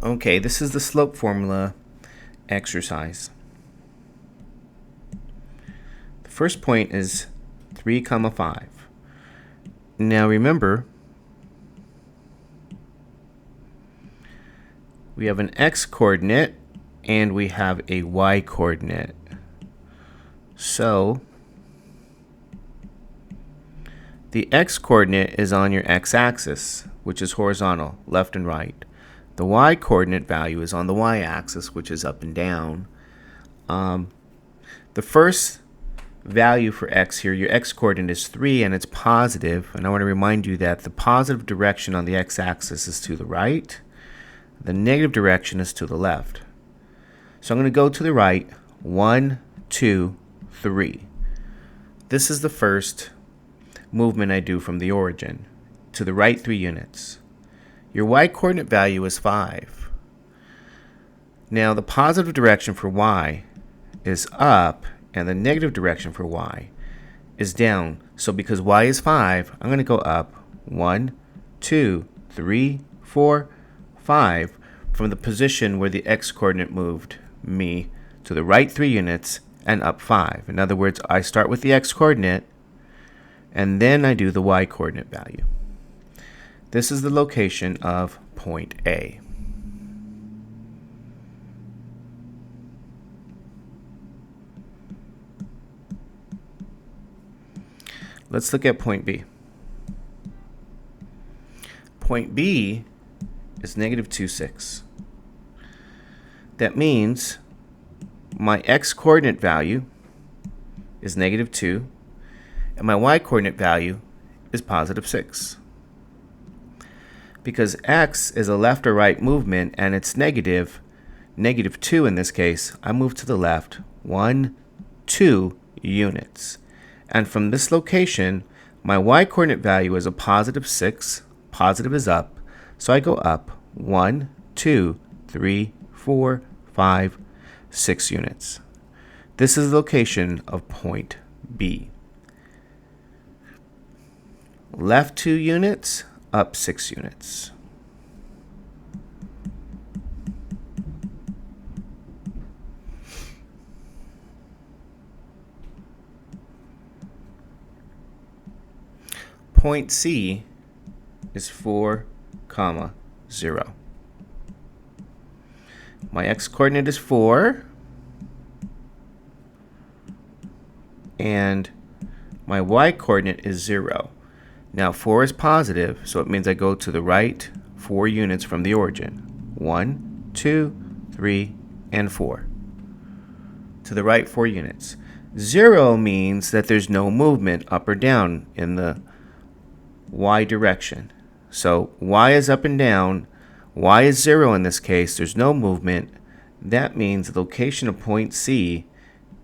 Okay, this is the slope formula exercise. The first point is 3, 5. Now remember, we have an x-coordinate and we have a y-coordinate. So the x-coordinate is on your x-axis, which is horizontal, left and right. The y-coordinate value is on the y-axis, which is up and down. The first value for x here, your x-coordinate is 3 and it's positive. And I want to remind you that the positive direction on the x-axis is to the right. The negative direction is to the left. So I'm going to go to the right, 1, 2, 3. This is the first movement I do from the origin. To the right 3 units. Your y-coordinate value is 5. Now the positive direction for y is up and the negative direction for y is down. So because y is 5, I'm going to go up 1, 2, 3, 4, 5 from the position where the x-coordinate moved me to the right 3 units and up 5. In other words, I start with the x-coordinate and then I do the y-coordinate value. This is the location of point A. Let's look at point B. Point B is negative 2, 6. That means my x-coordinate value is negative 2 and my y-coordinate value is positive 6. Because x is a left or right movement and it's negative 2 in this case, I move to the left 1, 2 units. And from this location, my y-coordinate value is a positive 6. Positive is up. So I go up 1, 2, 3, 4, 5, 6 units. This is the location of point B. Left 2 units, up 6 units. Point C is 4, 0. My x-coordinate is 4 and my y-coordinate is 0. Now 4 is positive, so it means I go to the right 4 units from the origin. 1, 2, 3, and 4. To the right 4 units. 0 means that there's no movement up or down in the y direction. So y is up and down. Y is 0 in this case. There's no movement. That means the location of point C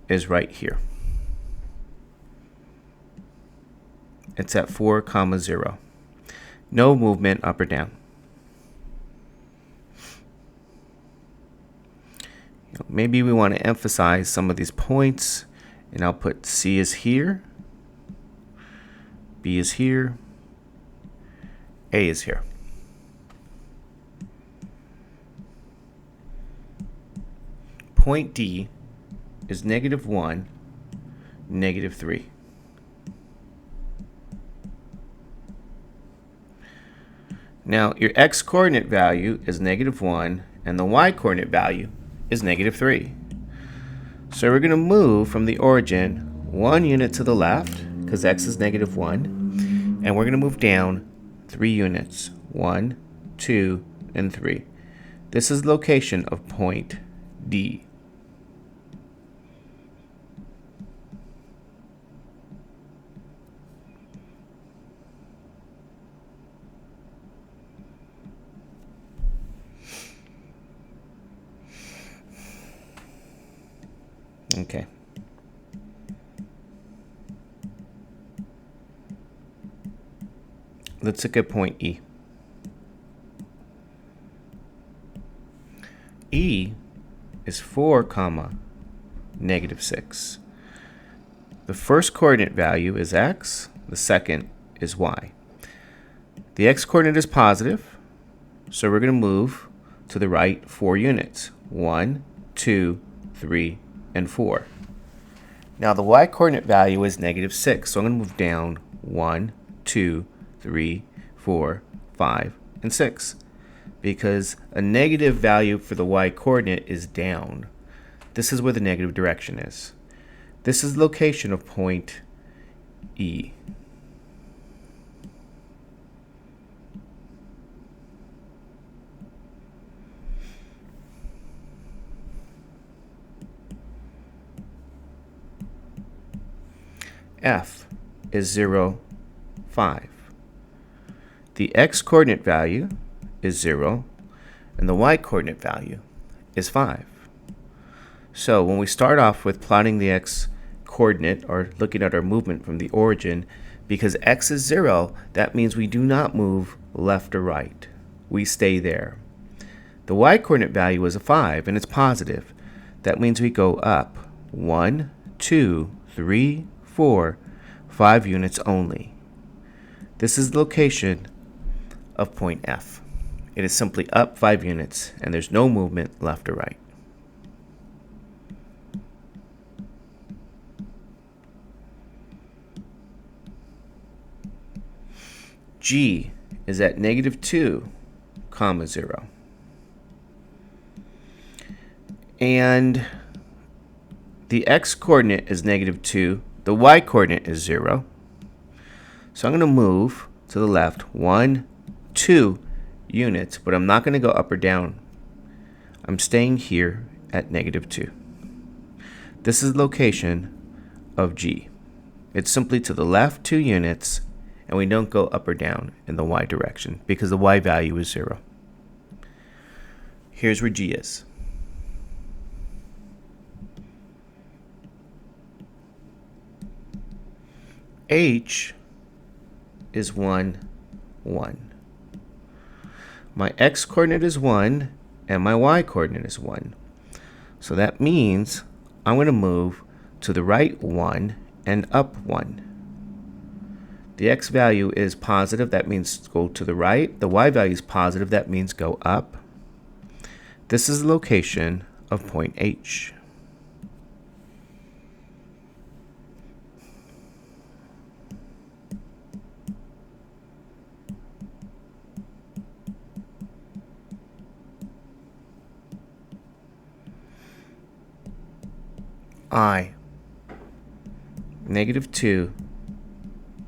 is right here. It's at 4, 0. No movement up or down. Maybe we want to emphasize some of these points, and I'll put C is here, B is here, A is here. Point D is negative 1, negative 3. Now, your x-coordinate value is negative 1, and the y-coordinate value is negative 3. So we're going to move from the origin 1 unit to the left, because x is negative 1, and we're going to move down 3 units, 1, 2, and 3. This is the location of point D. Okay. Let's look at point E. E is 4, negative 6. The first coordinate value is x, the second is y. The x-coordinate is positive, so we're going to move to the right 4 units. 1, 2, 3, and 4. Now the y-coordinate value is -6, so I'm going to move down 1, 2, 3, 4, 5, and 6. Because a negative value for the y-coordinate is down. This is where the negative direction is. This is the location of point E. F is 0, 5. The x-coordinate value is 0, and the y-coordinate value is 5. So when we start off with plotting the x-coordinate, or looking at our movement from the origin, because x is 0, that means we do not move left or right. We stay there. The y-coordinate value is a 5, and it's positive. That means we go up 1, 2, 3, 4, 5 units only. This is the location of point F. It is simply up 5 units, and there's no movement left or right. G is at -2, 0. And the x-coordinate is -2. The y-coordinate is 0. So I'm going to move to the left 1, 2 units, but I'm not going to go up or down. I'm staying here at -2. This is the location of G. It's simply to the left 2 units, and we don't go up or down in the y direction because the y value is 0. Here's where G is. H is 1, 1. My x-coordinate is 1, and my y-coordinate is 1. So that means I'm going to move to the right 1 and up 1. The x value is positive, that means go to the right. The y value is positive, that means go up. This is the location of point H. I, -2,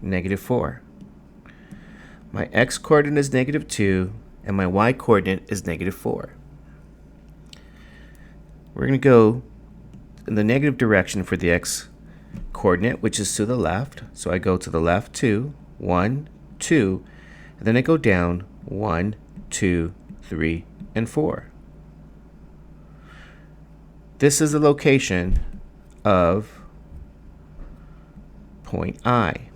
-4. My x-coordinate is -2, and my y-coordinate is -4. We're going to go in the negative direction for the x-coordinate, which is to the left. So I go to the left 2, 1, 2, and then I go down 1, 2, 3, and 4. This is the location of point I.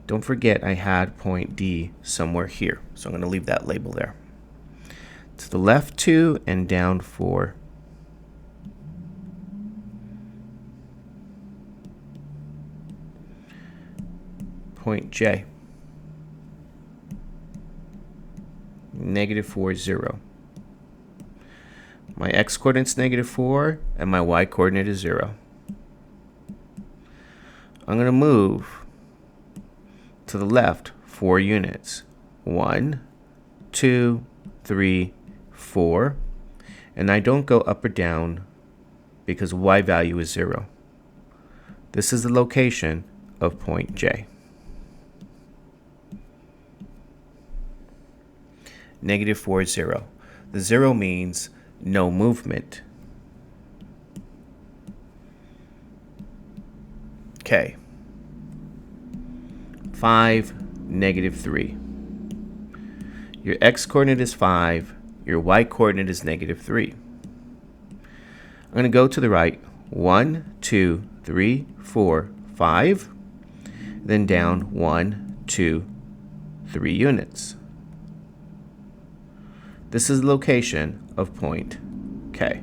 Don't forget I had point D somewhere here, so I'm going to leave that label there. To the left 2 and down 4. Point J. -4, 0. My x-coordinate is -4, and my y-coordinate is 0. I'm going to move to the left 4 units. 1, 2, 3, 4. And I don't go up or down because y value is 0. This is the location of point J. -4, 0. The 0 means no movement. Okay. 5, -3. Your x-coordinate is 5. Your y-coordinate is -3. I'm going to go to the right 1, 2, 3, 4, 5. Then down 1, 2, 3 units. This is the location of point K.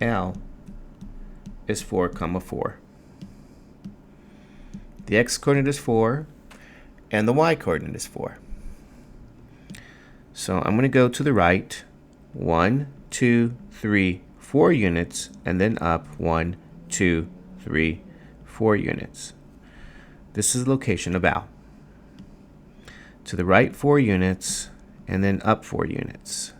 L is 4, 4. The x-coordinate is 4, and the y-coordinate is 4. So I'm going to go to the right 1, 2, 3, 4 units, and then up 1, 2, 3, 4 units. This is the location of L. To the right 4 units, and then up 4 units.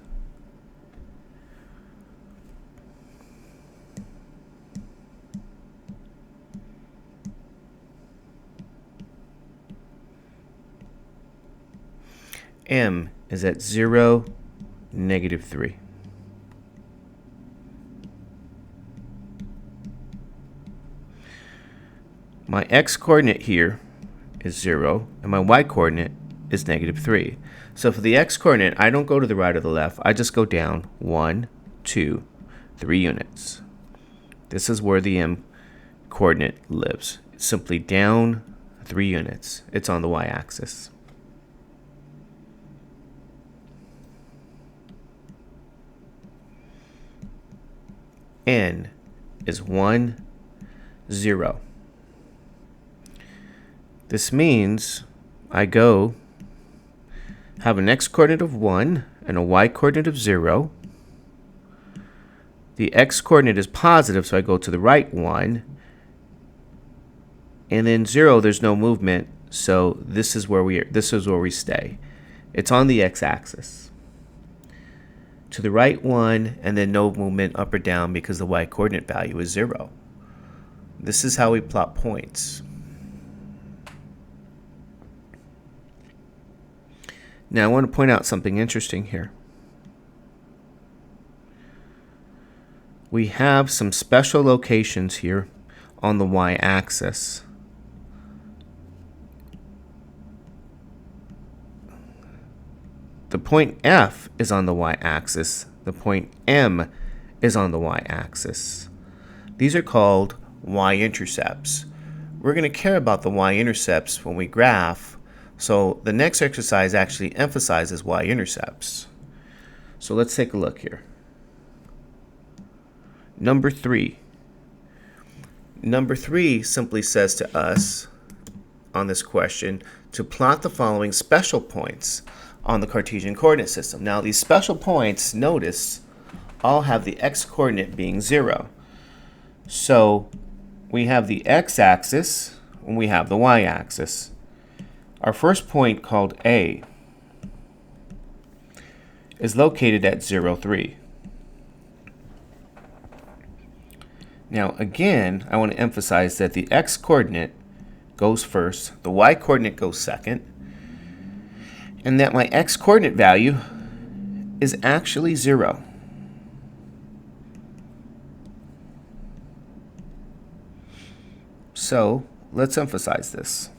M is at 0, -3. My x-coordinate here is 0, and my y-coordinate is -3. So for the x-coordinate, I don't go to the right or the left. I just go down 1, 2, 3 units. This is where the m coordinate lives. It's simply down 3 units. It's on the y-axis. N is 1, 0. This means I have an x-coordinate of 1 and a y-coordinate of 0. The x-coordinate is positive, so I go to the right 1. And then 0, there's no movement, so this is where we stay. It's on the x-axis. To the right 1, and then no movement up or down because the y-coordinate value is 0. This is how we plot points. Now I want to point out something interesting here. We have some special locations here on the y-axis. The point F is on the y-axis. The point M is on the y-axis. These are called y-intercepts. We're going to care about the y-intercepts when we graph, so the next exercise actually emphasizes y-intercepts. So let's take a look here. Number 3. Number 3 simply says to us on this question to plot the following special points on the Cartesian coordinate system. Now these special points, notice, all have the x-coordinate being 0. So we have the x-axis and we have the y-axis. Our first point, called A, is located at 0, 3. Now again, I want to emphasize that the x-coordinate goes first, the y-coordinate goes second, and that my x-coordinate value is actually 0. So let's emphasize this.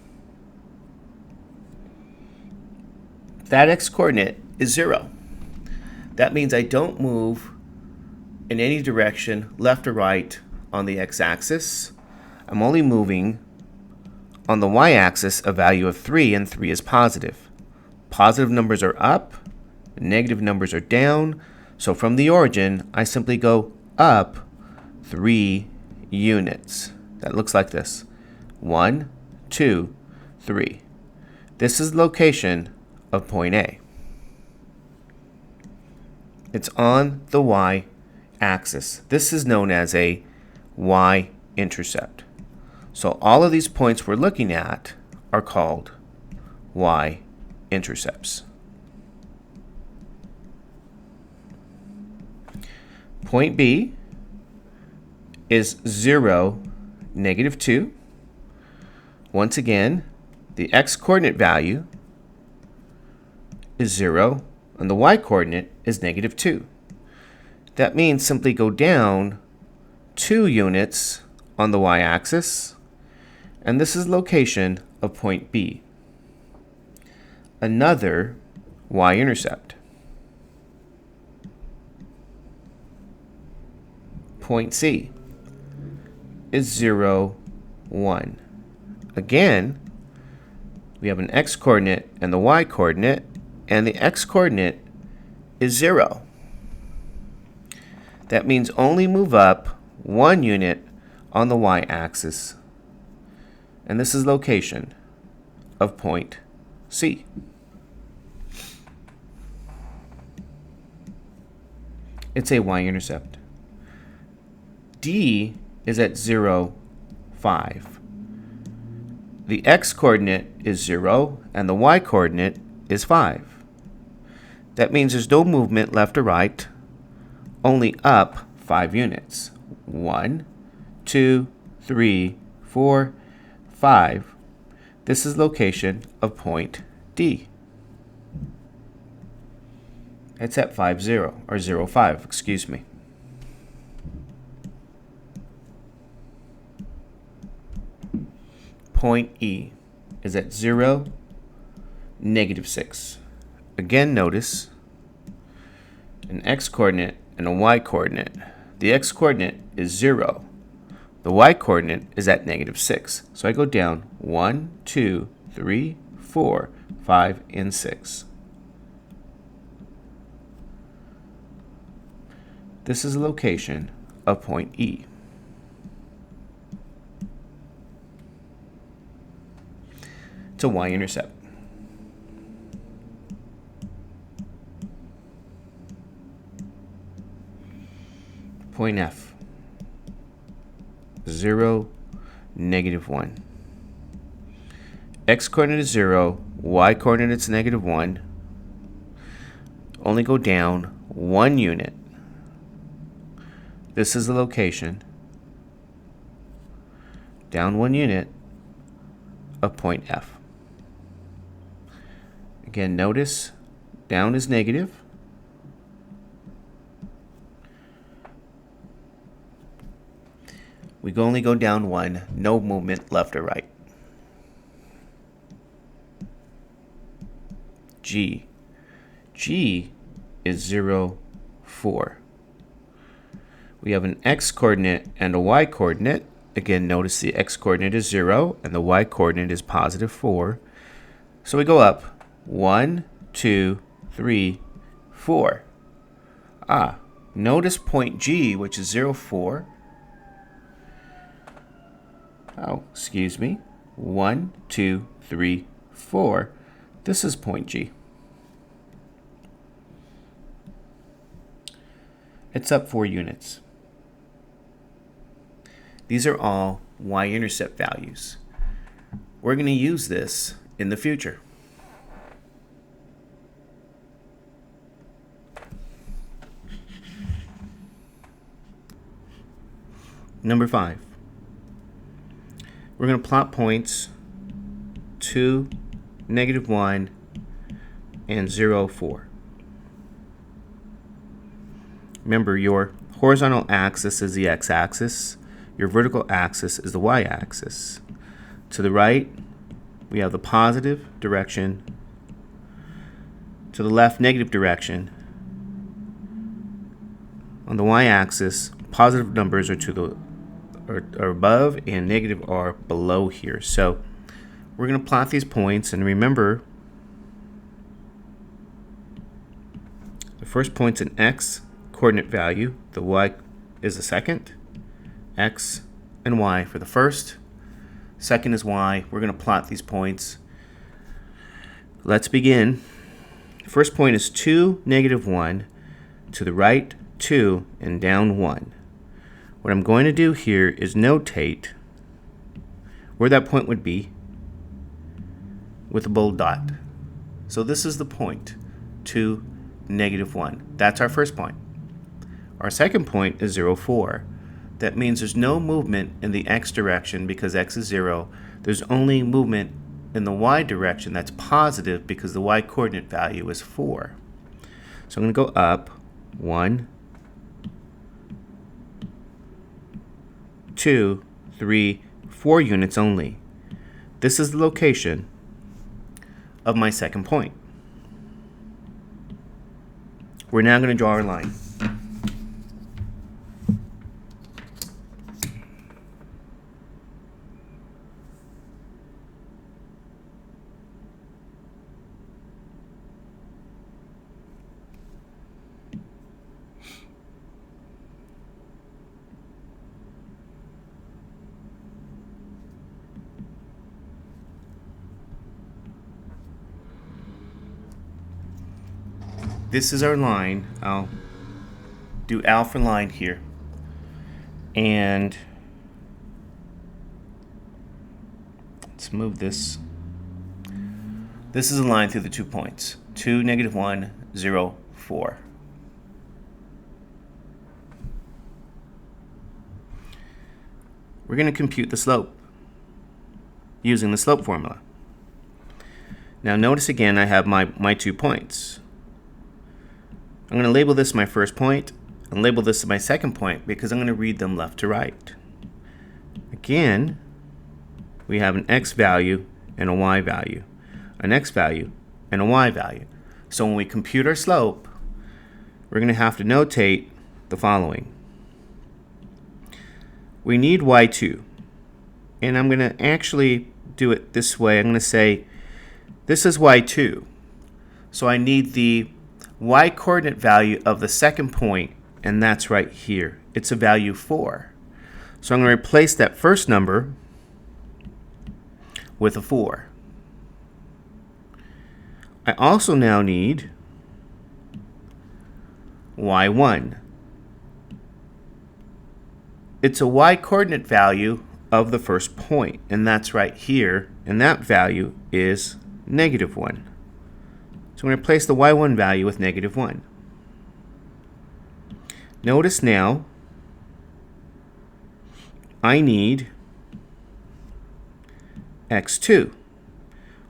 That x-coordinate is 0. That means I don't move in any direction, left or right, on the x-axis. I'm only moving on the y-axis a value of 3, and 3 is positive. Positive numbers are up, negative numbers are down, so from the origin, I simply go up 3 units. That looks like this. 1, 2, 3. This is the location of point A. It's on the y-axis. This is known as a y-intercept. So all of these points we're looking at are called y-intercepts. Point B is 0, -2. Once again, the x-coordinate value is 0, and the y-coordinate is -2. That means simply go down 2 units on the y-axis, and this is the location of point B, another y-intercept. Point C is 0, 1. Again, we have an x-coordinate and the y-coordinate, and the x-coordinate is 0. That means only move up 1 unit on the y-axis. And this is location of point C. It's a y-intercept. D is at 0, 5. The x-coordinate is 0, and the y-coordinate is 5. That means there's no movement left or right, only up 5 units. 1, 2, 3, 4, 5. This is location of point D. It's at 5, 0, or 0, 5, excuse me. Point E is at 0, negative 6. Again, notice an x-coordinate and a y-coordinate. The x-coordinate is 0. The y-coordinate is at negative 6. So I go down 1, 2, 3, 4, 5, and 6. This is the location of point E. It's a y-intercept. Point F. 0, negative 1. X-coordinate is 0, y-coordinate is negative 1. Only go down 1 unit. This is the location, down 1 unit, of point F. Again, notice down is negative. We only go down 1, no movement left or right. G. G is 0, 4. We have an x-coordinate and a y-coordinate. Again, notice the x-coordinate is 0 and the y-coordinate is positive 4. So we go up 1, 2, 3, 4. Notice point G, which is 0, 4. Oh, excuse me. 1, 2, 3, 4. This is point G. It's up 4 units. These are all y-intercept values. We're going to use this in the future. Number 5. We're going to plot points 2, negative 1, and 0, 4. Remember, your horizontal axis is the x-axis. Your vertical axis is the y-axis. To the right, we have the positive direction. To the left, negative direction. On the y-axis, positive numbers are to the are above and negative are below here. So we're going to plot these points, and remember, the first point's an x coordinate value. The y is the second. X and y for the first. Second is y. We're going to plot these points. Let's begin. First point is 2, negative 1. To the right, 2, and down 1. What I'm going to do here is notate where that point would be with a bold dot. So this is the point, 2, negative 1. That's our first point. Our second point is 0, 4. That means there's no movement in the x direction because x is 0. There's only movement in the y direction that's positive because the y coordinate value is 4. So I'm going to go up 1, 2, 3, 4 units only. This is the location of my second point. We're now going to draw our line. this is our line. I'll do L for line here. And let's move this. This is a line through the 2 points. 2, -1, 0, 4. We're going to compute the slope using the slope formula. Now notice again I have my 2 points. I'm going to label this my first point and label this my second point because I'm going to read them left to right. Again, we have an x value and a y value, an x value and a y value. So when we compute our slope, we're going to have to notate the following. We need y2, and I'm going to actually do it this way. I'm going to say this is y2, so I need the y-coordinate value of the second point, and that's right here. It's a value 4. So I'm going to replace that first number with a 4. I also now need y1. It's a y-coordinate value of the first point, and that's right here, and that value is -1. So I'm going to replace the y1 value with -1. Notice now I need x2.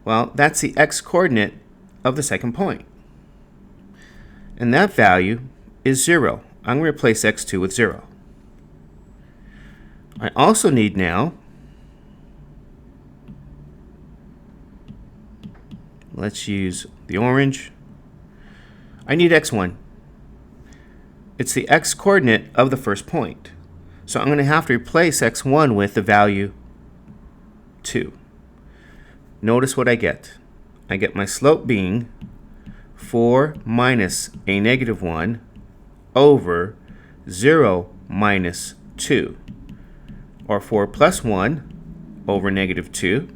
Well, that's the x-coordinate of the second point, and that value is 0. I'm going to replace x2 with 0. I also need now, let's use the orange, I need x1. It's the x-coordinate of the first point. So I'm going to have to replace x1 with the value 2. Notice what I get. I get my slope being 4 minus a -1 over 0 minus 2, or 4 plus 1 over -2.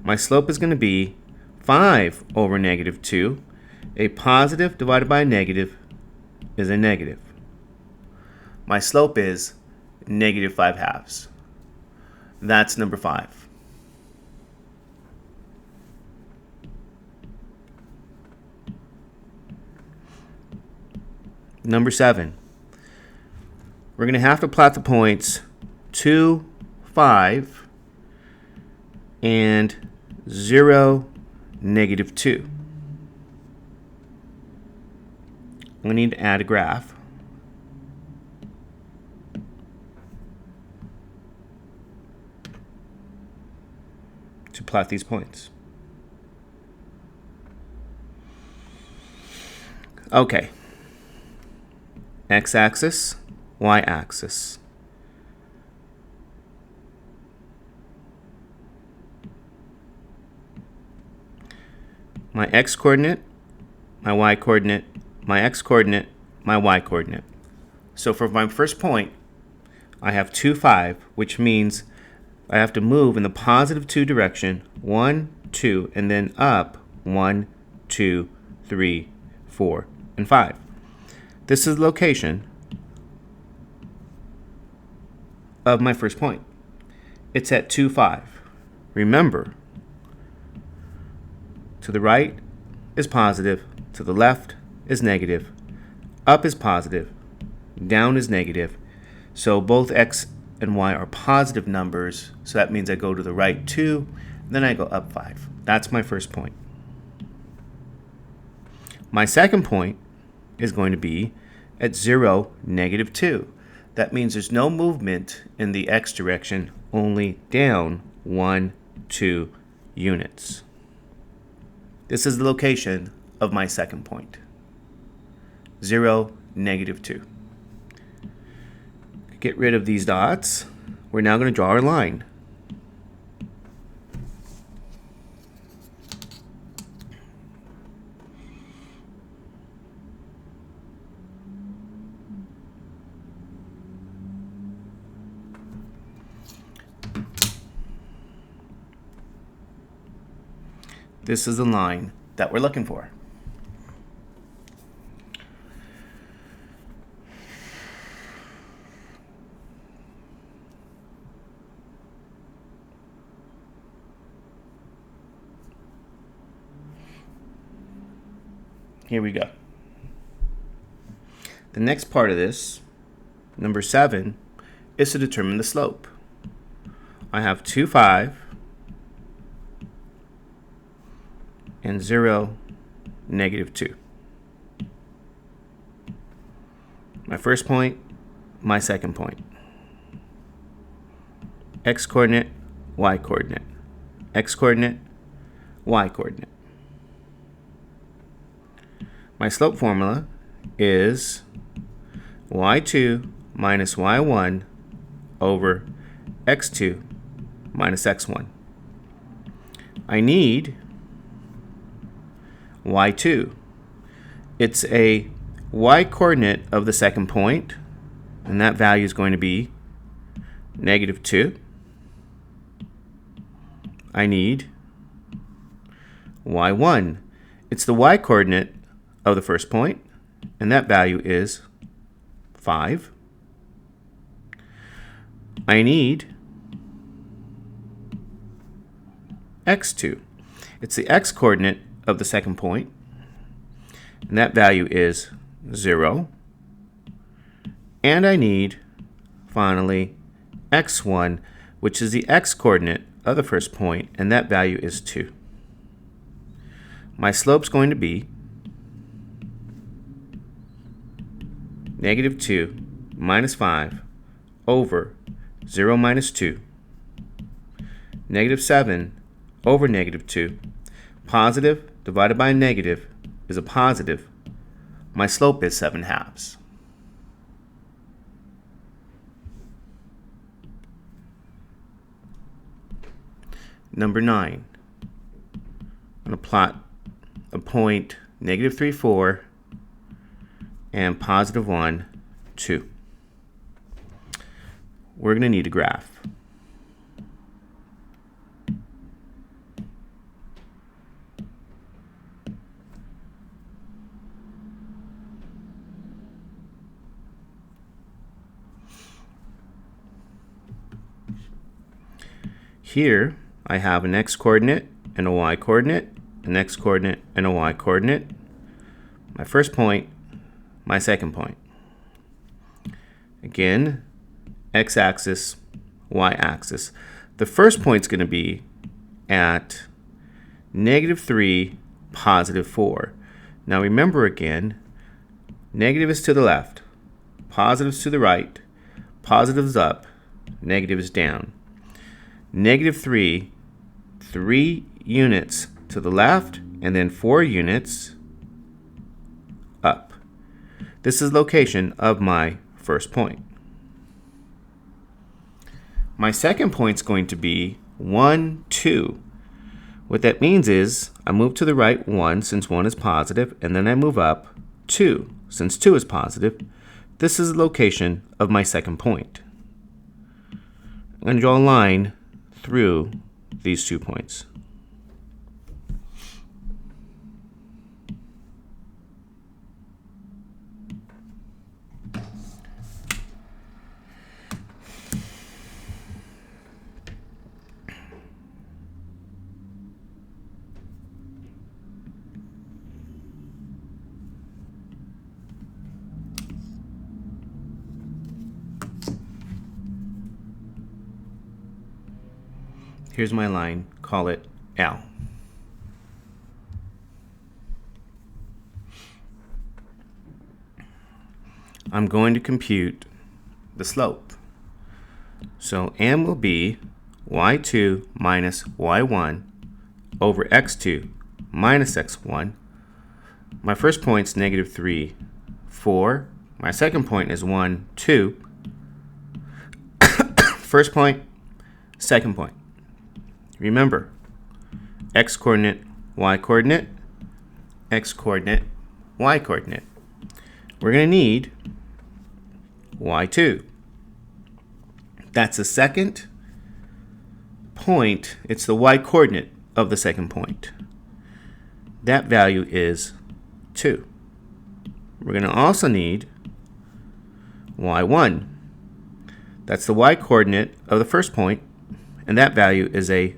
My slope is going to be 5 over -2. A positive divided by a negative is a negative. My slope is -5/2. That's number 5. Number 7. We're going to have to plot the points 2, 5, and 0, -2. We need to add a graph. To plot these points. Okay. X-axis, y-axis. My x-coordinate, my y-coordinate, my x-coordinate, my y-coordinate. So for my first point, I have 2, 5, which means I have to move in the positive 2 direction, 1, 2, and then up 1, 2, 3, 4, and 5. This is the location of my first point. It's at 2, 5. Remember, to the right is positive, to the left is negative, up is positive, down is negative. So both x and y are positive numbers, so that means I go to the right 2, then I go up 5. That's my first point. My second point is going to be at 0, -2. That means there's no movement in the x direction, only down 1, 2 units. This is the location of my second point. 0, -2. Get rid of these dots. We're now going to draw our line. This is the line that we're looking for. Here we go. The next part of this, number 7, is to determine the slope. I have 2, 5, and 0, negative 2. My first point, my second point. X coordinate, y coordinate. X coordinate, y coordinate. My slope formula is y2 minus y1 over x2 minus x1. I need y2. It's a y-coordinate of the second point, and that value is going to be negative 2. I need y1. It's the y-coordinate of the first point, and that value is 5. I need x2. It's the x-coordinate of the second point, and that value is 0. And I need, finally, x1, which is the x-coordinate of the first point, and that value is 2. My slope's going to be negative 2 minus 5 over 0 minus 2. Negative 7 over negative 2. Positive divided by a negative is a positive. My slope is 7/2. Number 9. I'm going to plot a point negative 3, 4 and positive 1, 2. We're going to need a graph. Here I have an x-coordinate and a y-coordinate, an x-coordinate and a y-coordinate. My first point, my second point. Again, x-axis, y-axis. The first point's going to be at negative 3, positive 4. Now remember again, negative is to the left, positive is to the right, positive is up, negative is down. Negative 3, 3 units to the left, and then 4 units up. This is the location of my first point. My second point is going to be 1, 2. What that means is I move to the right 1 since 1 is positive, and then I move up 2 since 2 is positive. This is the location of my second point. I'm going to draw a line through these 2 points. Here's my line, call it L. I'm going to compute the slope. So M will be y2 minus y1 over x2 minus x1. My first point's negative 3, 4. My second point is 1, 2. First point, second point. Remember, x-coordinate, y-coordinate, x-coordinate, y-coordinate. We're going to need y2. That's the second point. It's the y-coordinate of the second point. That value is 2. We're going to also need y1. That's the y-coordinate of the first point, and that value is a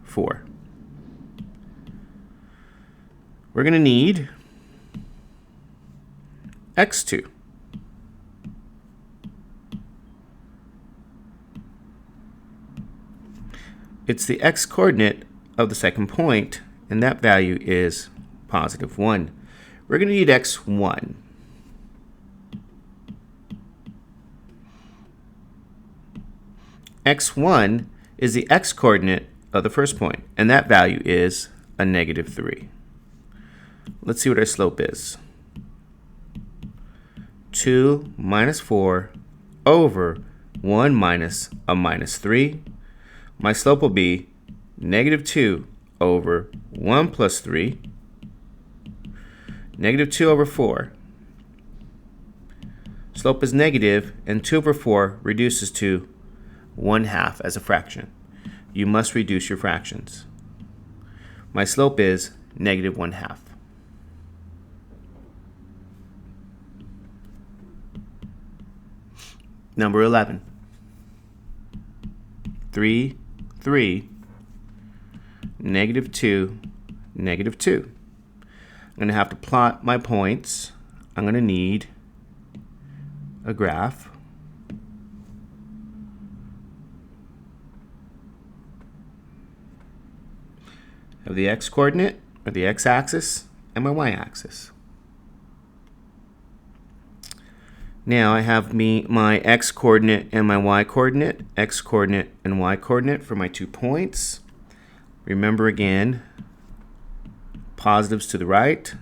4. We're going to need x2. It's the x-coordinate of the second point, and that value is positive 1. We're going to need x1. x1 is the x-coordinate of the first point, and that value is a negative 3. Let's see what our slope is. 2 minus 4 over 1 minus a minus 3. My slope will be negative 2 over 1 plus 3, negative 2 over 4. Slope is negative, and 2 over 4 reduces to 1/2 as a fraction. You must reduce your fractions. My slope is negative 1/2. Number 11. 3, 3, negative 2, negative 2. I'm going to have to plot my points. I'm going to need a graph. Of the x-coordinate, or the x-axis, and my y-axis. Now I have my x-coordinate and my y-coordinate, x-coordinate and y-coordinate for my 2 points. Remember again, positives to the right,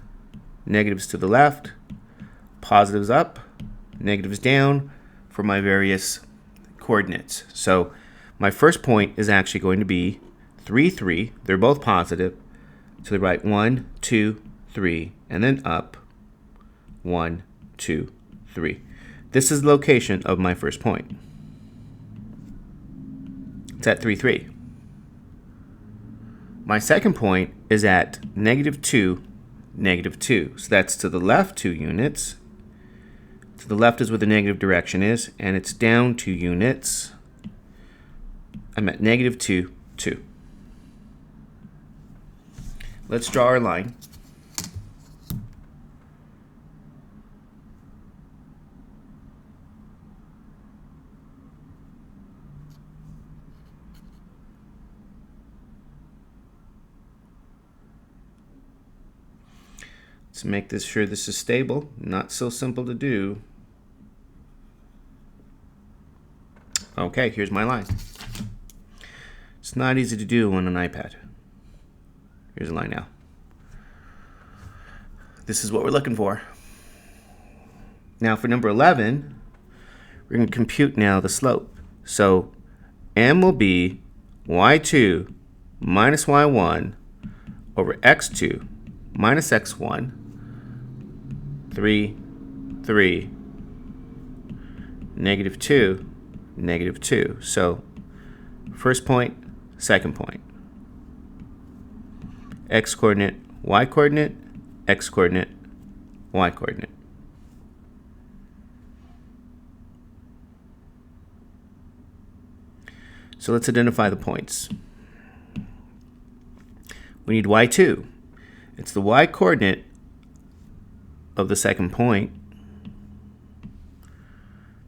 negatives to the left, positives up, negatives down for my various coordinates. So my first point is actually going to be 3, 3. They're both positive. To the right, 1, 2, 3, and then up, 1, 2, 3. This is the location of my first point. It's at 3, 3. My second point is at negative 2, negative 2. So that's to the left 2 units. To the left is where the negative direction is, and it's down 2 units. I'm at negative 2, 2. Let's draw our line. Let's make sure this is stable. Not so simple to do. Okay, here's my line. It's not easy to do on an iPad. Here's a line now. This is what we're looking for. Now for number 11, we're going to compute now the slope. So m will be y2 minus y1 over x2 minus x1, 3, 3, negative 2, negative 2. So first point, second point. X-coordinate, y-coordinate, x-coordinate, y-coordinate. So let's identify the points. We need y2. It's the y-coordinate of the second point.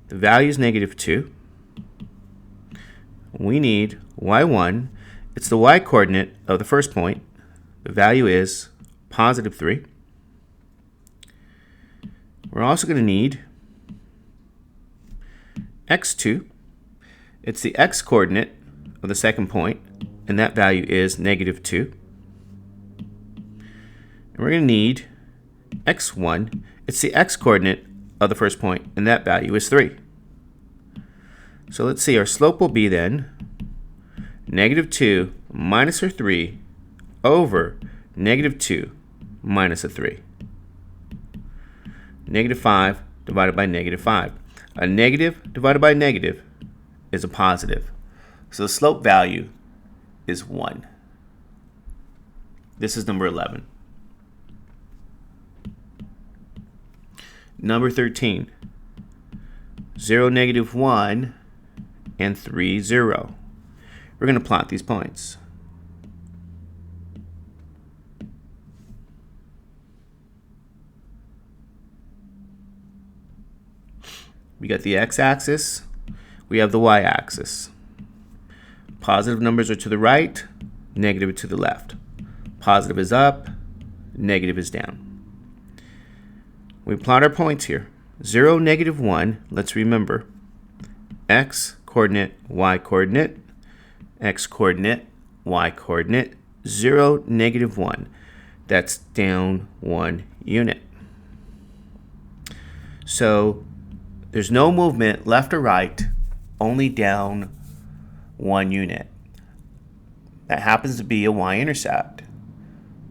The value is negative 2. We need y1. It's the y-coordinate of the first point. The value is positive 3. We're also going to need x2. It's the x-coordinate of the second point, and that value is negative 2. And we're going to need x1. It's the x-coordinate of the first point, and that value is 3. So let's see, our slope will be then negative 2 minus our 3 over negative 2 minus a 3. Negative 5 divided by negative 5. A negative divided by a negative is a positive. So the slope value is 1. This is number 11. Number 13. 0, negative 1, and 3, 0. We're going to plot these points. We got the x-axis, we have the y-axis. Positive numbers are to the right, negative to the left. Positive is up, negative is down. We plot our points here. 0, negative 1, let's remember, x coordinate, y coordinate, x coordinate, y coordinate, 0, negative 1. That's down 1 unit. So there's no movement left or right, only down 1 unit. That happens to be a y-intercept.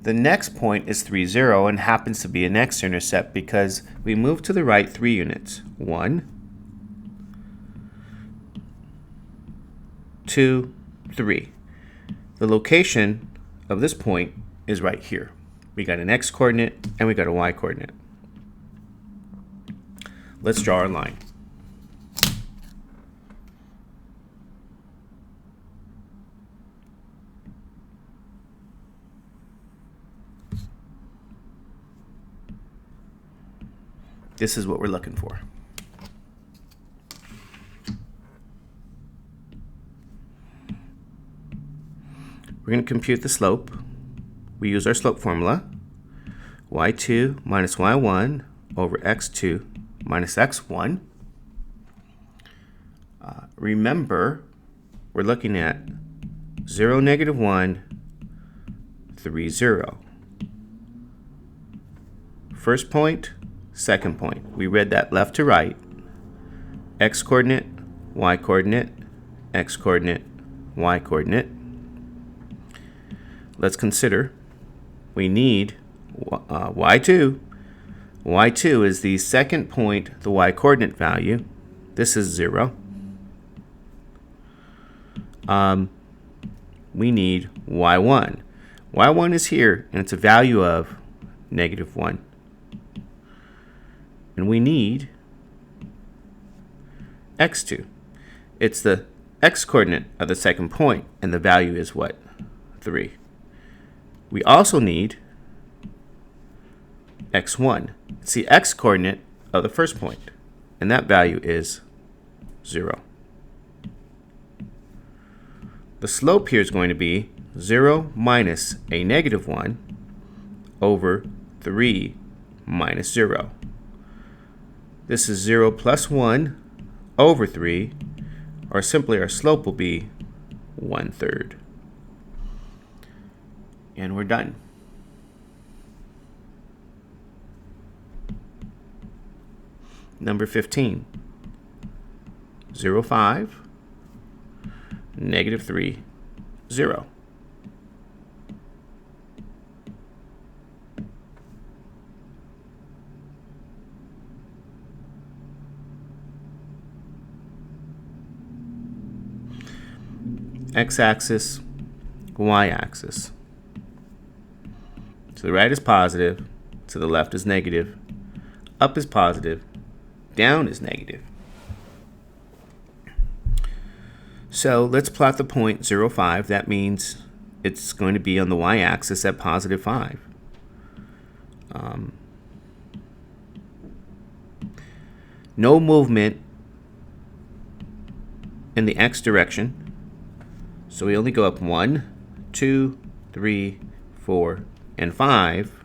The next point is 3, 0 and happens to be an x-intercept because we move to the right 3 units. 1, 2, 3. The location of this point is right here. We got an x-coordinate and we got a y-coordinate. Let's draw our line. This is what we're looking for. We're going to compute the slope. We use our slope formula. y2 minus y1 over x2 minus x1. Remember, we're looking at 0, negative 1, 3, 0. First point, second point. We read that left to right. X coordinate, y coordinate, x coordinate, y coordinate. Let's consider we need y2. y2 is the second point, the y coordinate value. This is 0. We need y1. y1 is here, and it's a value of negative 1. And we need x2. It's the x-coordinate of the second point, and the value is what? 3. We also need x1. It's the x-coordinate of the first point, and that value is 0. The slope here is going to be 0 minus a negative 1 over 3 minus 0. This is 0 plus 1 over 3, or simply our slope will be 1/3. And we're done. Number 15. 0, 5, negative 3, 0. X-axis, y-axis. To the right is positive, to the left is negative, up is positive, down is negative. So let's plot the point 0, 5. That means it's going to be on the y-axis at positive 5. No movement in the x direction. So we only go up 1, 2, 3, 4, and 5.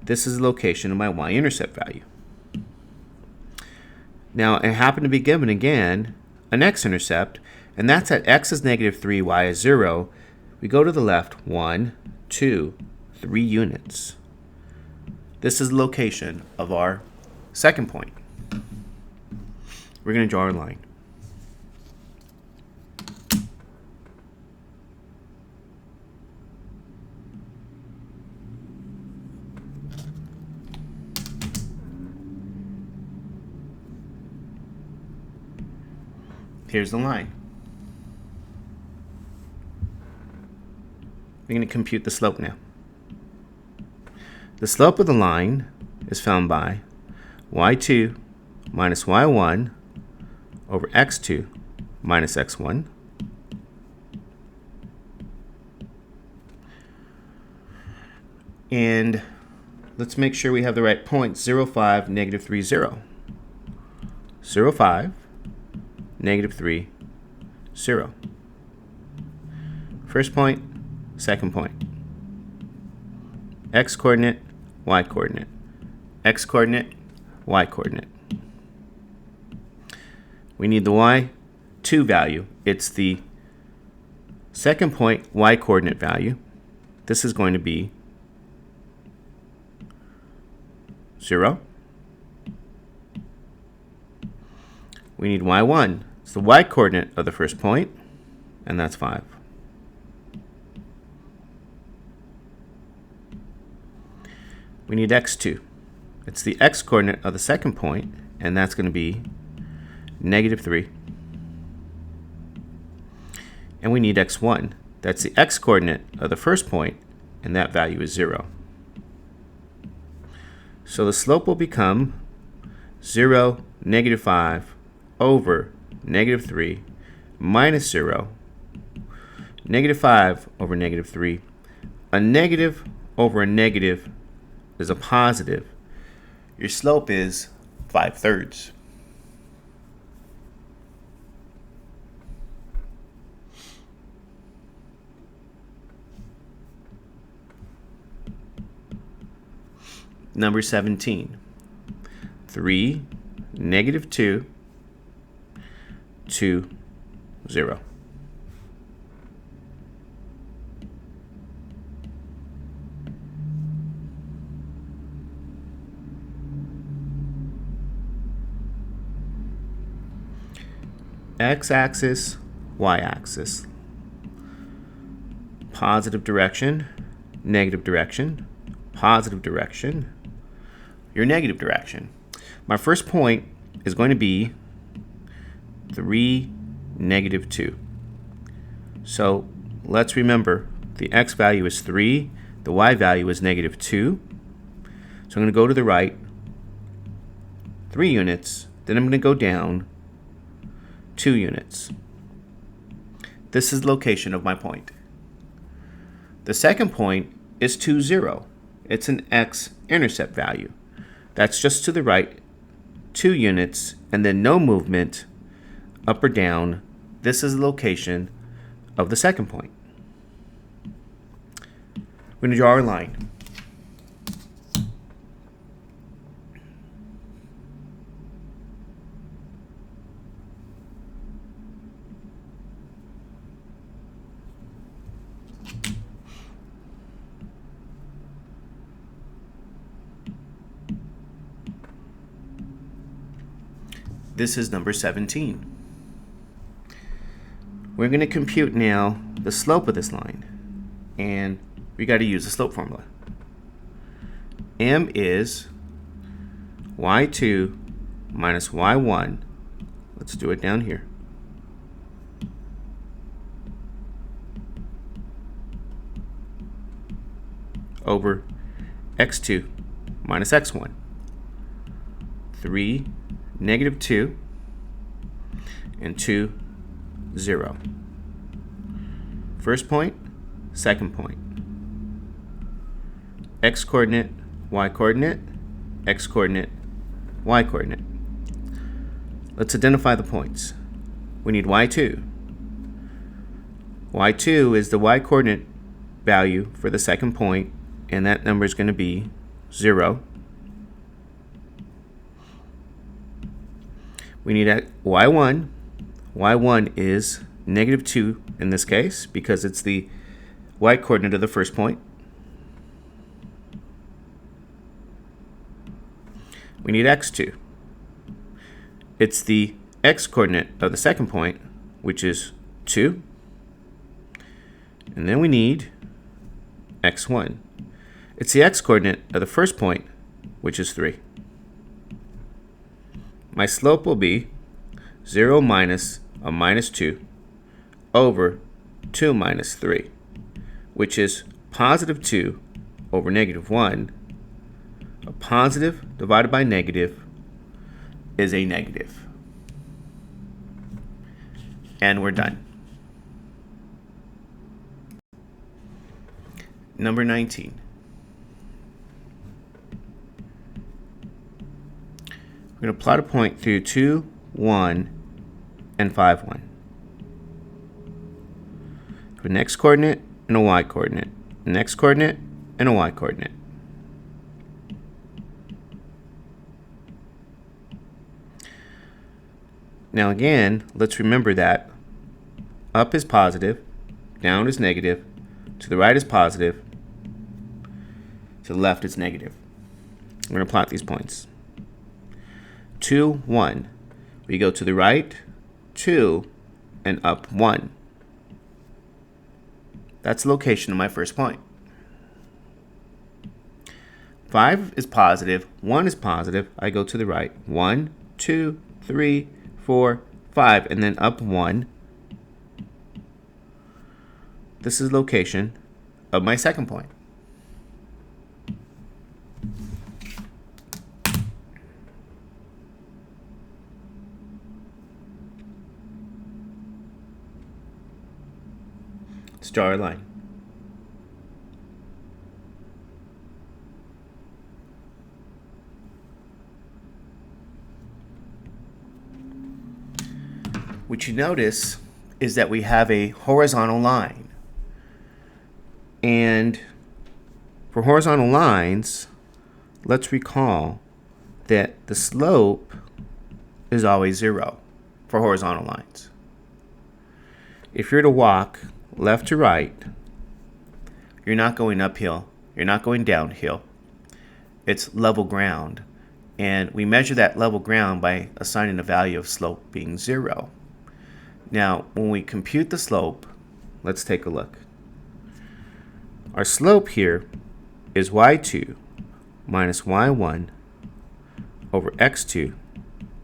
This is the location of my y-intercept value. Now, I happen to be given, again, an x-intercept, and that's at x is negative 3, y is 0. We go to the left 1, 2, 3 units. This is the location of our second point. We're going to draw our line. Here's the line. We're going to compute the slope now. The slope of the line is found by y2 minus y1 over x2 minus x1. And let's make sure we have the right point, 0, 5, negative 3, 0. 0, 5, negative 3, 0. First point, second point. X coordinate, y coordinate. X coordinate, y coordinate. We need the y2 value. It's the second point y coordinate value. This is going to be 0. We need y1. It's the y coordinate of the first point, and that's 5. We need x2. It's the x coordinate of the second point, and that's going to be negative 3. And we need x1. That's the x coordinate of the first point, and that value is 0. So the slope will become 0, negative 5, over negative 3, minus 0, negative 5 over negative 3. A negative over a negative is a positive. Your slope is 5/3. Number 17. 3, negative 2, 2, 0. X-axis, y-axis. Positive direction, negative direction, positive direction, your negative direction. My first point is going to be 3, negative 2. So let's remember the x value is 3, the y value is negative 2. So I'm going to go to the right 3 units, then I'm going to go down 2 units. This is the location of my point. The second point is 2, 0. It's an x-intercept value. That's just to the right 2 units, and then no movement up or down. This is the location of the second point. We're going to draw our line. This is number 17. We're going to compute now the slope of this line, and we got to use the slope formula. M is y2 minus y1. Let's do it down here. Over x2 minus x1. 3, negative 2, and 2, 0. First point, second point. X coordinate, y coordinate, x coordinate, y coordinate. Let's identify the points. We need y2. y2 is the y coordinate value for the second point, and that number is going to be 0. We need y1. y1 is negative 2 in this case because it's the y coordinate of the first point. We need x2. It's the x coordinate of the second point, which is 2. And then we need x1. It's the x coordinate of the first point, which is 3. My slope will be 0 minus a minus 2 over 2 minus 3, which is positive 2 over negative 1. A positive divided by negative is a negative. And we're done. Number 19. We're going to plot a point through 2 1, and 5, 1. An x coordinate and a y coordinate. An x coordinate and a y coordinate. Now again, let's remember that up is positive, down is negative, to the right is positive, to the left is negative. We're going to plot these points. 2, 1. We go to the right, 2, and up 1. That's the location of my first point. 5 is positive, 1 is positive. I go to the right. 1, 2, 3, 4, 5, and then up 1. This is the location of my second point. Let's draw our line. What you notice is that we have a horizontal line. And for horizontal lines, let's recall that the slope is always 0 for horizontal lines. If you're to walk left to right, you're not going uphill, you're not going downhill. It's level ground. And we measure that level ground by assigning a value of slope being 0. Now, when we compute the slope, let's take a look. Our slope here is y2 minus y1 over x2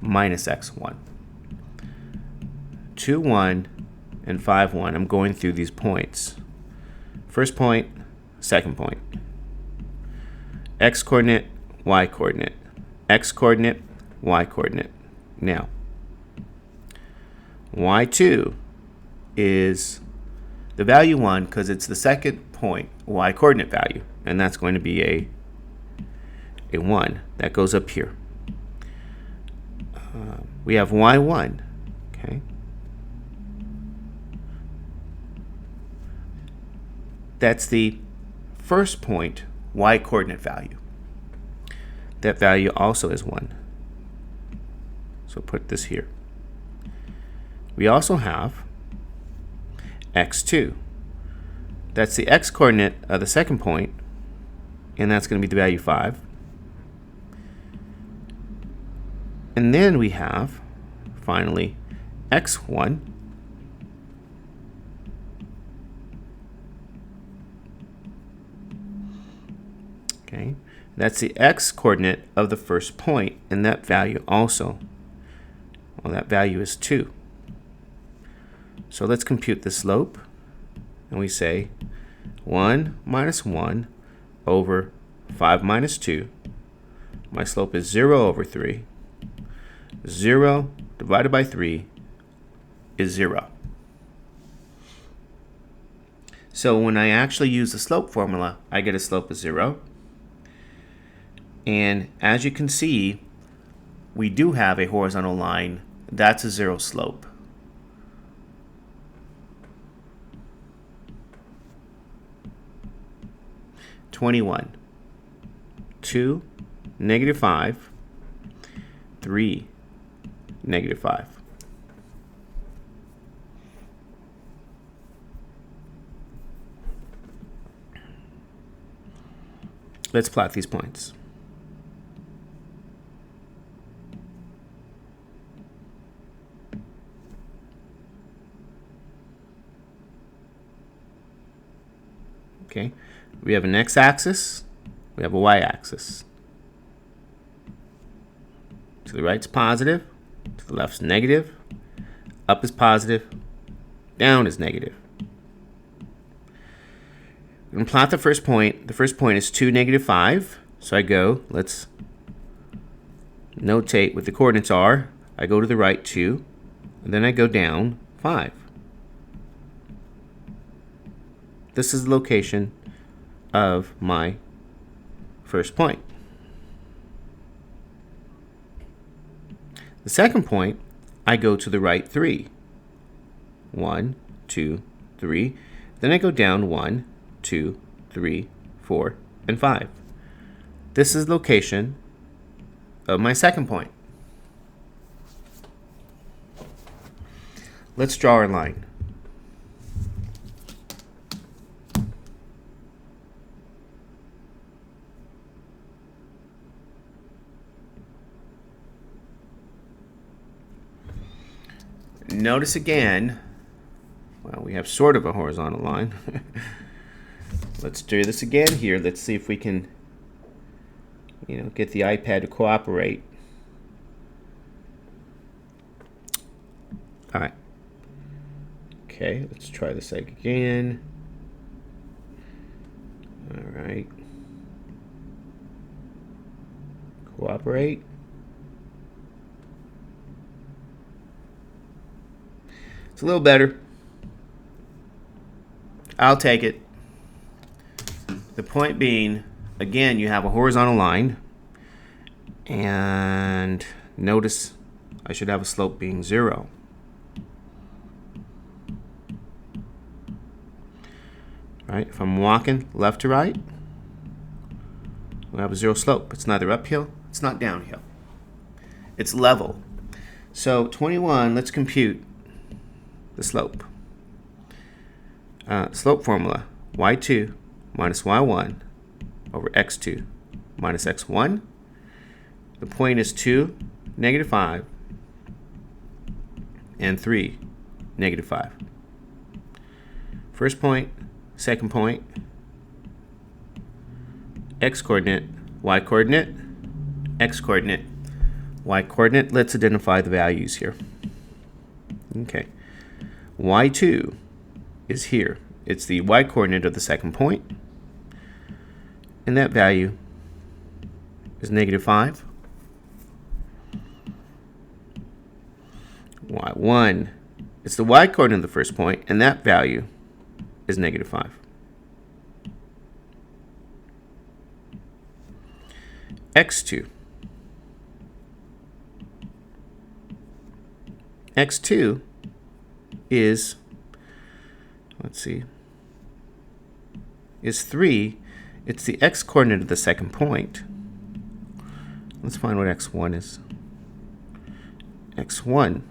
minus x1. 2, 1, and 5, 1. I'm going through these points. First point, second point. X coordinate, y coordinate. X coordinate, y coordinate. Now, y2 is the value 1 because it's the second point y coordinate value, and that's going to be a 1 that goes up here. We have y1, okay? That's the first point y coordinate value. That value also is 1. So put this here. We also have x2. That's the x coordinate of the second point, and that's going to be the value 5. And then we have, finally, x1. Okay, that's the x coordinate of the first point, and that value also, well, that value is 2. So let's compute the slope, and we say 1 minus 1 over 5 minus 2. My slope is 0 over 3. 0 divided by 3 is 0. So when I actually use the slope formula, I get a slope of 0. And as you can see, we do have a horizontal line. That's a 0 slope. (21) 2, negative 5, 3, negative 5. Let's plot these points. Okay, we have an x-axis, we have a y-axis. To the right's positive, to the left's negative, up is positive, down is negative. We're going to plot the first point. The first point is 2, negative 5. So I go, let's notate what the coordinates are. I go to the right 2, and then I go down 5. This is the location of my first point. The second point I go to the right 3. 1, 2, 3. Then I go down 1, 2, 3, 4, and 5. This is the location of my second point. Let's draw our line. Notice again, well, we have sort of a horizontal line. Let's do this again here. Let's see if we can, get the iPad to cooperate. All right. Okay, let's try this again. All right. Cooperate. It's a little better. I'll take it. The point being, again, you have a horizontal line, and notice I should have a slope being 0. Right? If I'm walking left to right, we have a 0 slope. It's neither uphill, it's not downhill. It's level. So 21, let's compute the slope. Slope formula, y2 minus y1 over x2 minus x1. The point is 2, negative 5, and 3, negative 5. First point, second point, x-coordinate, y-coordinate, x-coordinate, y-coordinate. Let's identify the values here. Okay. y2 is here. It's the y-coordinate of the second point, and that value is negative 5. y1, it's the y-coordinate of the first point, and that value is negative 5. x2. x2 is, let's see, is 3. It's the x-coordinate of the second point. Let's find what x1 is. x1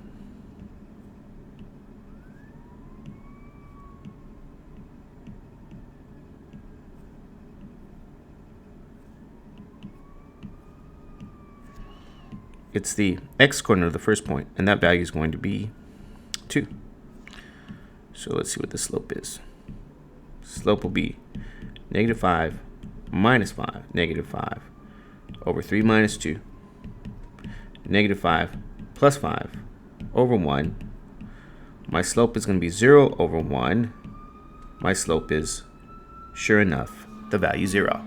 it's the x-coordinate of the first point, and that value is going to be 2. So let's see what the slope is. Slope will be negative 5 minus 5, negative 5 over 3 minus 2, negative 5 plus 5 over 1. My slope is going to be 0 over 1. My slope is, sure enough, the value 0.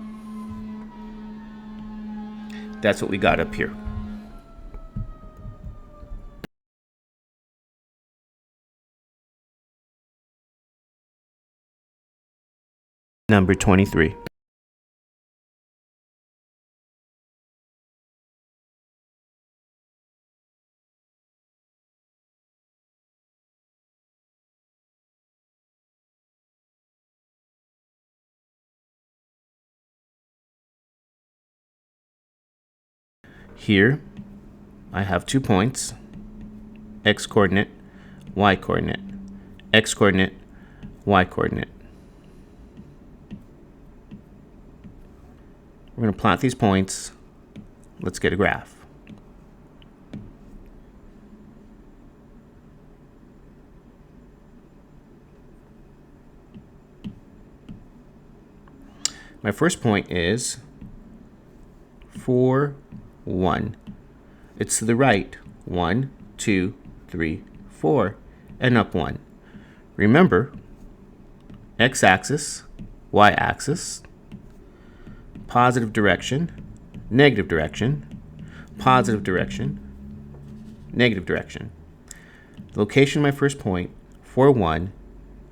That's what we got up here. Number 23. Here, I have 2 points, x-coordinate, y-coordinate, x-coordinate, y-coordinate. We're going to plot these points. Let's get a graph. My first point is 4, 1. It's to the right. 1, 2, 3, 4, and up 1. Remember, x-axis, y-axis, positive direction, negative direction, positive direction, negative direction. The location of my first point, 4, 1,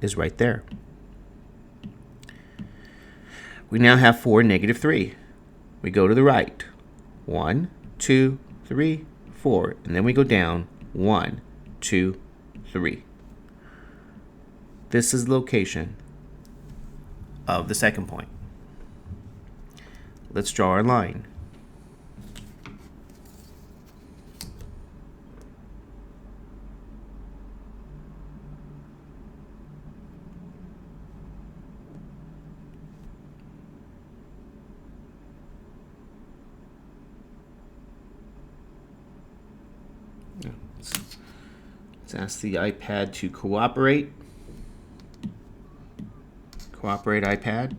is right there. We now have 4, negative 3. We go to the right. 1, 2, 3, 4, and then we go down 1, 2, 3. This is the location of the second point. Let's draw our line. Let's ask the iPad to cooperate. Cooperate, iPad.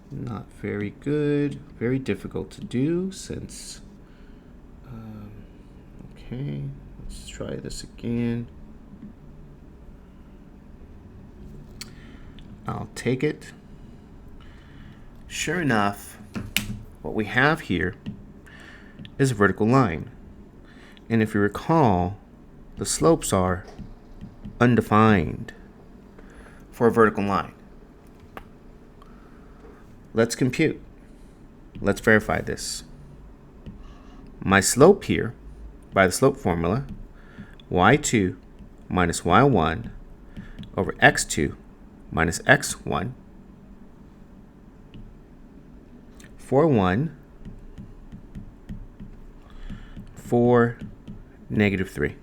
Not very good. Very difficult to do since... okay, let's try this again. I'll take it. Sure enough, what we have here is a vertical line. And if you recall, the slopes are undefined for a vertical line. Let's compute. Let's verify this. My slope here, by the slope formula, y2 minus y1 over x2 minus x1 for 1 for negative 3.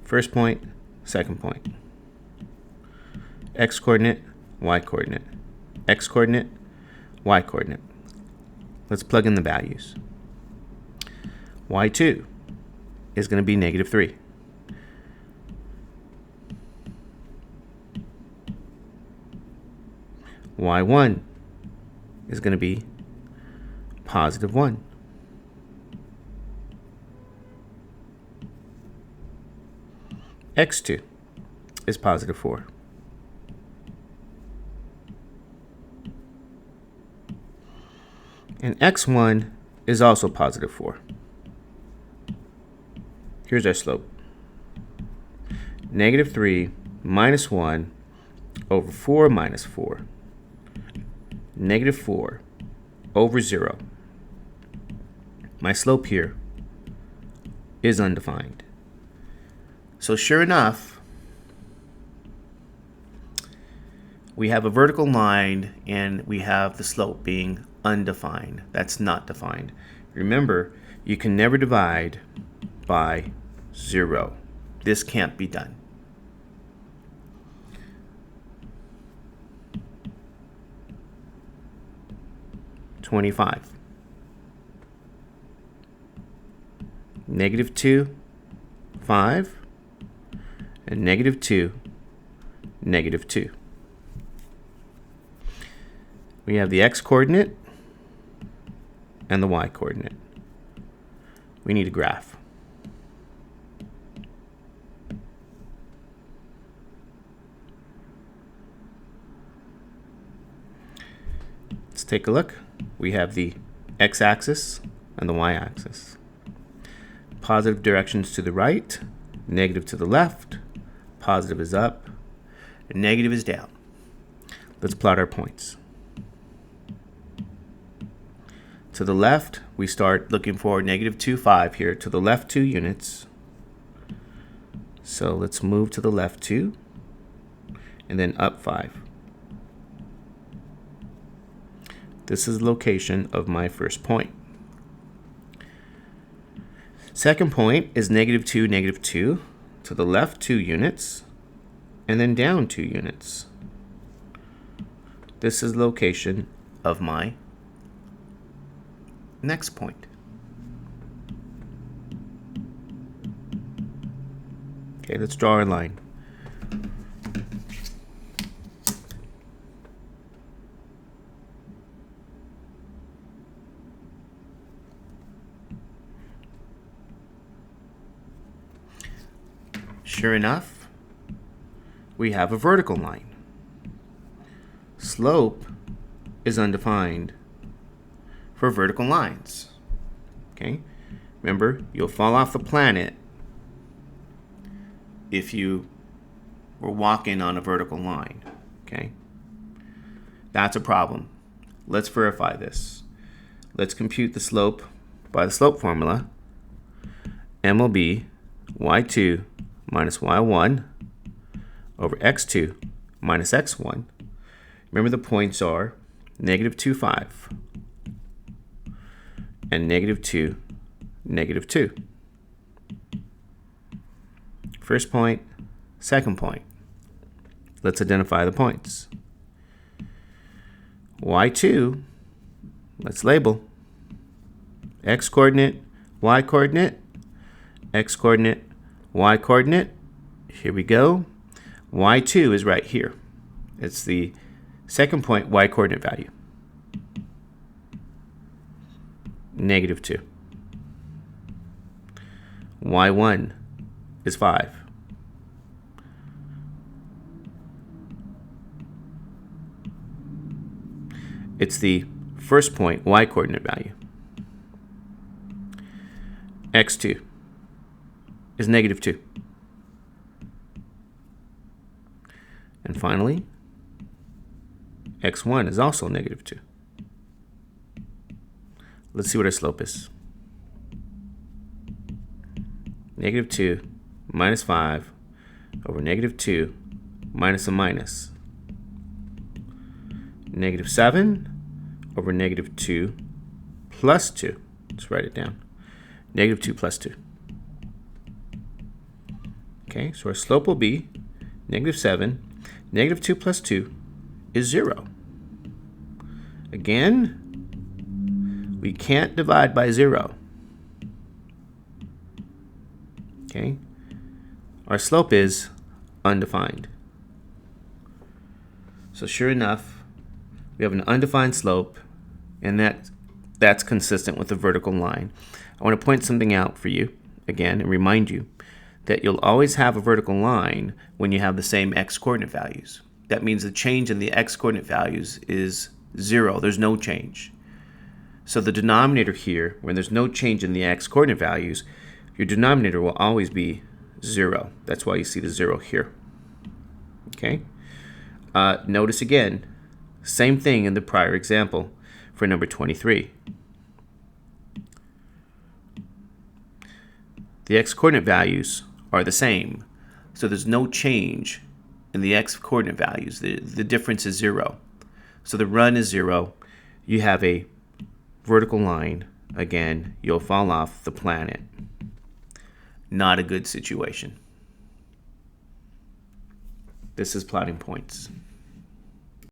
First point, second point. X coordinate, y coordinate. X coordinate, y coordinate. Let's plug in the values. y2 is going to be negative 3. y1 is going to be positive 1. x2 is positive 4. And x1 is also positive 4. Here's our slope. Negative 3 minus 1 over 4 minus 4. Negative 4 over 0. My slope here is undefined. So sure enough, we have a vertical line and we have the slope being undefined. That's not defined. Remember, you can never divide by 0. This can't be done. -25. -2, 5, and -2, -2. We have the x coordinate and the y coordinate. We need a graph. Let's take a look. We have the x-axis and the y-axis. Positive directions to the right, negative to the left, positive is up, and negative is down. Let's plot our points. To the left, we start looking for -2, 5 here. To the left 2 units. So let's move to the left 2, and then up 5. This is the location of my first point. Second point is -2, -2. To the left 2 units, and then down 2 units. This is the location of my next point. Okay, let's draw our line. Sure enough, we have a vertical line. Slope is undefined for vertical lines. Okay? Remember, you'll fall off the planet if you were walking on a vertical line. Okay? That's a problem. Let's verify this. Let's compute the slope by the slope formula. M will be y2 minus y1 over x2 minus x1. Remember the points are negative 2, 5, and negative 2, negative 2. First point, second point. Let's identify the points. y2, let's label. X-coordinate, y-coordinate, x-coordinate, y-coordinate. Here we go. y2 is right here. It's the second point y-coordinate value. Negative 2. y1 is 5. It's the first point y-coordinate value. x2 is negative 2. And finally, x1 is also negative 2. Let's see what our slope is. Negative 2 minus 5 over negative 2 minus a minus. Negative 7 over negative 2 plus 2. Let's write it down. Negative 2 plus 2. Okay, so our slope will be negative 7. Negative 2 plus 2 is 0. Again, we can't divide by 0. Okay, our slope is undefined. So sure enough, we have an undefined slope, and that's consistent with the vertical line. I want to point something out for you again and remind you that you'll always have a vertical line when you have the same x-coordinate values. That means the change in the x-coordinate values is 0. There's no change. So the denominator here, when there's no change in the x-coordinate values, your denominator will always be 0. That's why you see the 0 here. Okay? Notice again, same thing in the prior example for number 23. The x-coordinate values are the same, so there's no change in the x-coordinate values. The difference is 0. So the run is 0. You have a vertical line. Again, you'll fall off the planet. Not a good situation. This is plotting points.